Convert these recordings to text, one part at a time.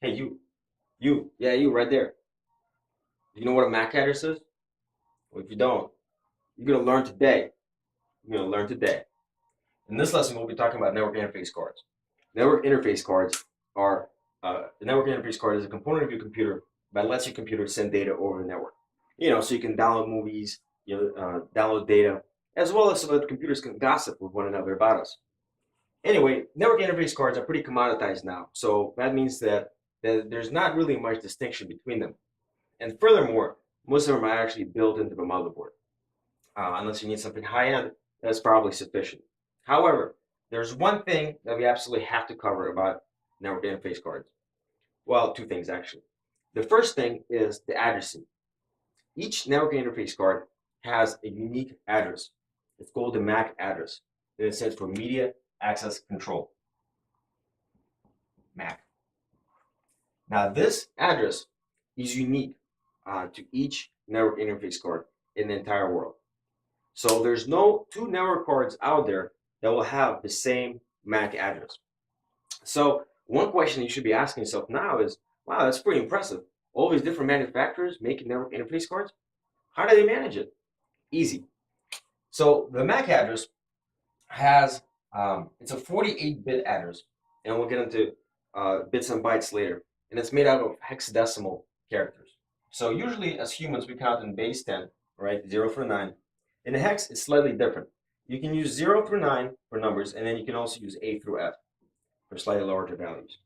Hey, yeah, you right there. You know what a MAC address is? Well, if you don't, you're gonna learn today. You're gonna learn today. In this lesson, we'll be talking about network interface cards. Network interface cards are the network interface card is a component of your computer that lets your computer send data over the network. So you can download movies, download data, as well as so that computers can gossip with one another about us. Anyway, network interface cards are pretty commoditized now, so that means that there's not really much distinction between them. And furthermore, most of them are actually built into the motherboard. Unless you need something high-end, that's probably sufficient. However, there's one thing that we absolutely have to cover about network interface cards. Well, two things actually. The first thing is the addressing. Each network interface card has a unique address. It's called the MAC address. And it stands for Media Access Control. MAC. Now, this address is unique to each network interface card in the entire world. So there's no two network cards out there that will have the same MAC address. So one question you should be asking yourself now is, wow, that's pretty impressive. All these different manufacturers making network interface cards, how do they manage it? Easy. So the MAC address has, it's a 48-bit address, and we'll get into bits and bytes later. And it's made out of hexadecimal characters. So usually as humans, we count in base 10, right, 0 through 9. In the hex, it's slightly different. You can use 0 through 9 for numbers, and then you can also use A through F for slightly larger values.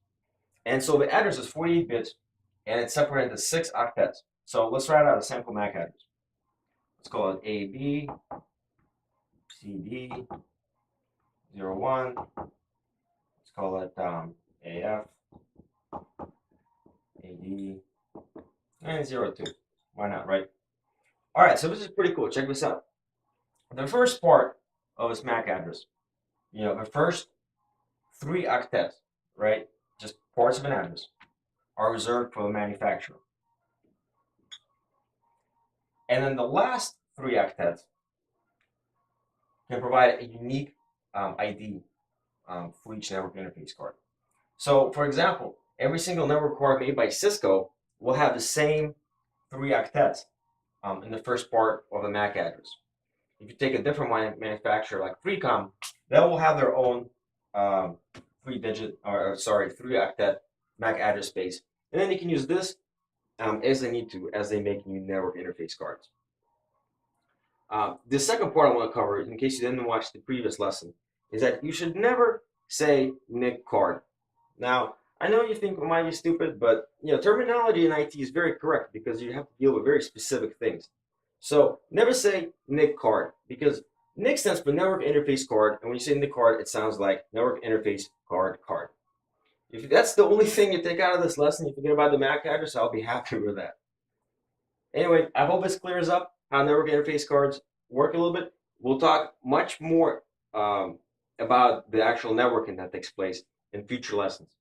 And so the address is 48 bits, and it's separated into 6 octets. So let's write out a sample MAC address. Let's call it AB, CD, 01. Let's call it AF, AD, and 02. Why not, right? All right, so this is pretty cool. Check this out. The first part of this MAC address, the first 3 octets, right, just parts of an address, are reserved for the manufacturer. And then the last 3 octets can provide a unique ID for each network interface card. So, for example, every single network card made by Cisco will have the same 3 octets in the first part of the MAC address. If you take a different manufacturer like 3Com, they will have their own 3-octet MAC address space, and then you can use this as they need to as they make new network interface cards. The second part I want to cover, in case you didn't watch the previous lesson, is that you should never say NIC card. Now, I know you think it might be stupid, but terminology in IT is very correct because you have to deal with very specific things. So never say NIC card because NIC stands for network interface card, and when you say NIC card, it sounds like network interface card. If that's the only thing you take out of this lesson, you forget about the MAC address, I'll be happy with that. Anyway, I hope this clears up how network interface cards work a little bit. We'll talk much more about the actual networking that takes place in future lessons.